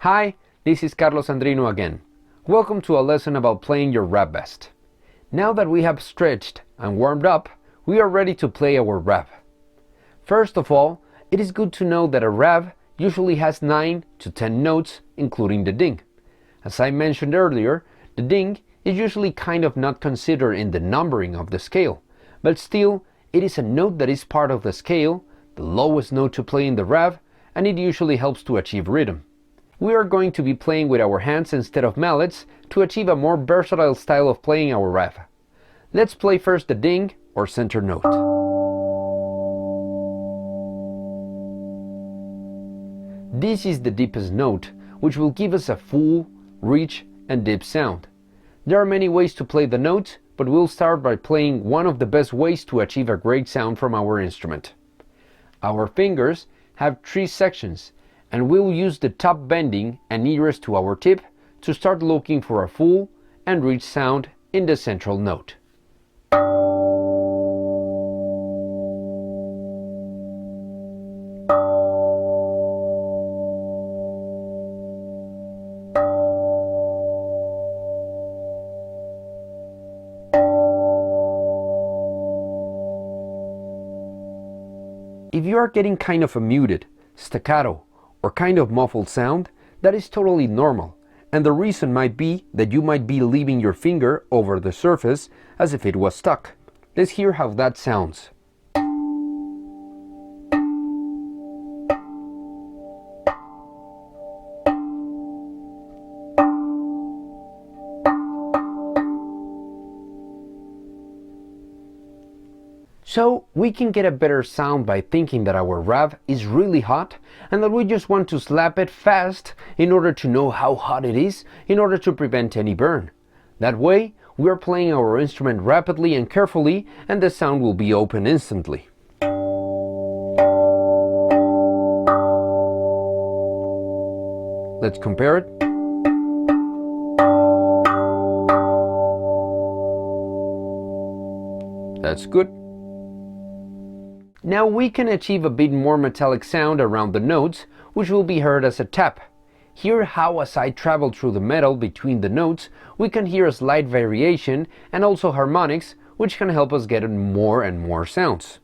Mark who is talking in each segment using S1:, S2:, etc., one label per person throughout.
S1: Hi, this is Carlos Andrino again. Welcome to a lesson about playing your RAV Vast. Now that we have stretched and warmed up, we are ready to play our RAV. First of all, it is good to know that a RAV usually has 9 to 10 notes, including the ding. As I mentioned earlier, the ding is usually kind of not considered in the numbering of the scale, but still, it is a note that is part of the scale, the lowest note to play in the RAV, and it usually helps to achieve rhythm. We are going to be playing with our hands instead of mallets to achieve a more versatile style of playing our RAV. Let's play first the ding or center note. This is the deepest note, which will give us a full, rich, and deep sound. There are many ways to play the note, but we'll start by playing one of the best ways to achieve a great sound from our instrument. Our fingers have 3 sections, and we'll use the top bending and nearest to our tip to start looking for a full and rich sound in the central note. If you are getting kind of a muted, staccato, or kind of muffled sound, that is totally normal, and the reason might be that you might be leaving your finger over the surface as if it was stuck. Let's hear how that sounds. So we can get a better sound by thinking that our RAV is really hot and that we just want to slap it fast in order to know how hot it is in order to prevent any burn. That way we are playing our instrument rapidly and carefully and the sound will be open instantly. Let's compare it. That's good. Now we can achieve a bit more metallic sound around the notes, which will be heard as a tap. Hear how as I travel through the metal between the notes, we can hear a slight variation and also harmonics, which can help us get more and more sounds.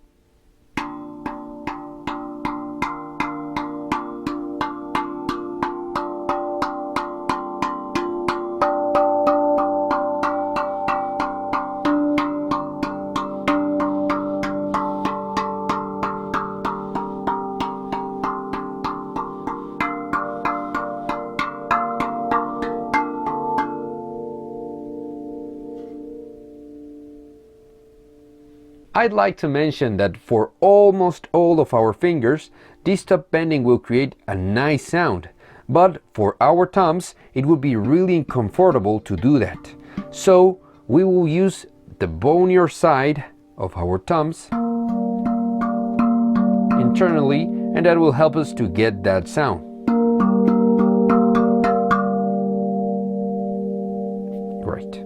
S1: I'd like to mention that for almost all of our fingers, this top bending will create a nice sound, but for our thumbs, it would be really uncomfortable to do that. So we will use the bonier side of our thumbs internally, and that will help us to get that sound. Great.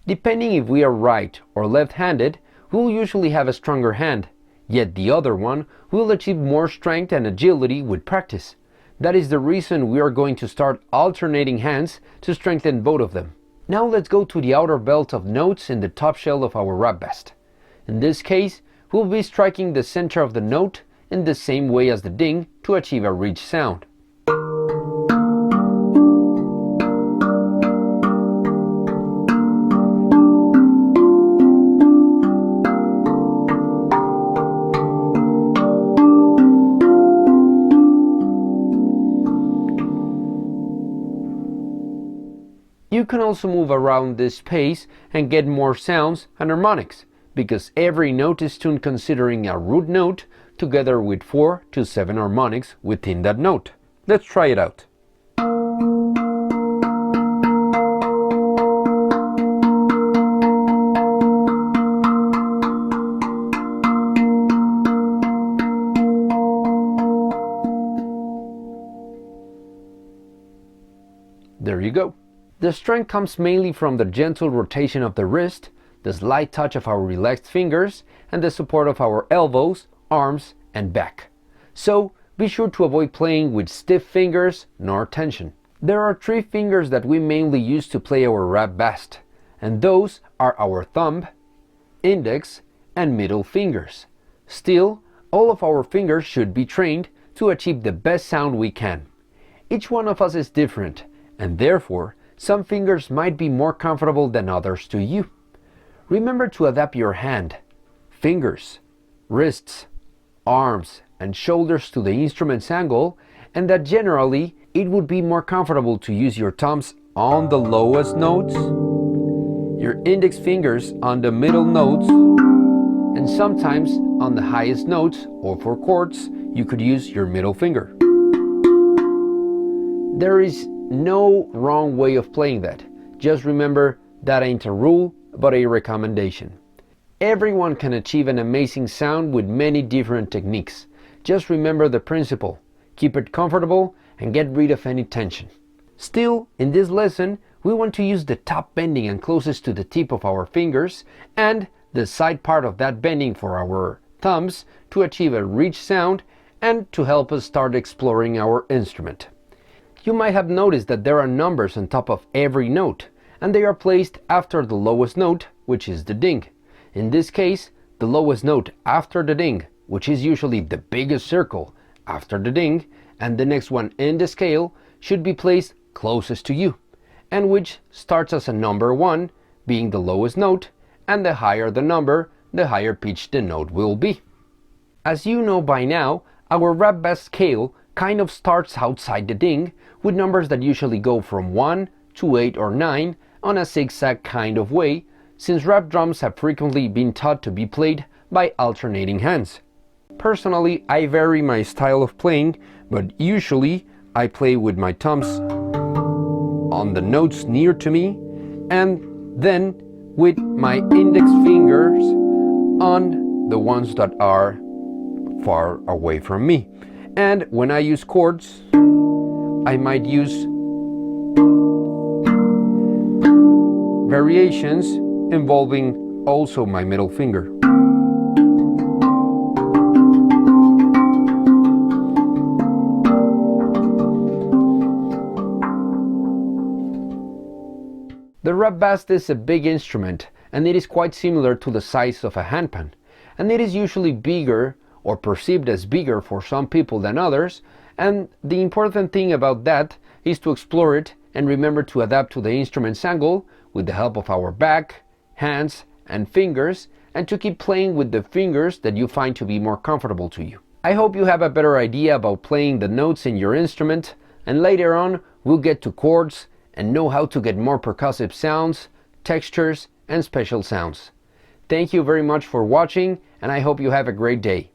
S1: Depending if we are right or left-handed, we'll usually have a stronger hand, yet the other one will achieve more strength and agility with practice. That is the reason we are going to start alternating hands to strengthen both of them. Now let's go to the outer belt of notes in the top shell of our RAV Vast. In this case, we'll be striking the center of the note in the same way as the ding to achieve a rich sound. You can also move around this space and get more sounds and harmonics, because every note is tuned considering a root note together with 4 to 7 harmonics within that note. Let's try it out. There you go. The strength comes mainly from the gentle rotation of the wrist, the slight touch of our relaxed fingers, and the support of our elbows, arms, and back. So be sure to avoid playing with stiff fingers nor tension. There are 3 fingers that we mainly use to play our RAV Vast, and those are our thumb, index, and middle fingers. Still, all of our fingers should be trained to achieve the best sound we can. Each one of us is different, and therefore, some fingers might be more comfortable than others to you. Remember to adapt your hand, fingers, wrists, arms, and shoulders to the instrument's angle, and that generally it would be more comfortable to use your thumbs on the lowest notes, your index fingers on the middle notes, and sometimes on the highest notes, or for chords, you could use your middle finger. There is no wrong way of playing that. Just remember that ain't a rule, but a recommendation. Everyone can achieve an amazing sound with many different techniques. Just remember the principle. Keep it comfortable and get rid of any tension. Still, in this lesson, we want to use the top bending and closest to the tip of our fingers and the side part of that bending for our thumbs to achieve a rich sound and to help us start exploring our instrument. You might have noticed that there are numbers on top of every note, and they are placed after the lowest note, which is the ding. In this case, the lowest note after the ding, which is usually the biggest circle after the ding, and the next one in the scale, should be placed closest to you, and which starts as a number 1, being the lowest note, and the higher the number, the higher pitch the note will be. As you know by now, our RAV Vast scale kind of starts outside the ding, with numbers that usually go from 1 to 8 or 9 on a zigzag kind of way, since RAV drums have frequently been taught to be played by alternating hands. Personally, I vary my style of playing, but usually I play with my thumbs on the notes near to me, and then with my index fingers on the ones that are far away from me. And when I use chords, I might use variations involving also my middle finger. The RAV Vast is a big instrument, and it is quite similar to the size of a handpan, and it is usually bigger or perceived as bigger for some people than others, and the important thing about that is to explore it and remember to adapt to the instrument's angle with the help of our back, hands, and fingers, and to keep playing with the fingers that you find to be more comfortable to you. I hope you have a better idea about playing the notes in your instrument, and later on we'll get to chords and know how to get more percussive sounds, textures, and special sounds. Thank you very much for watching, and I hope you have a great day.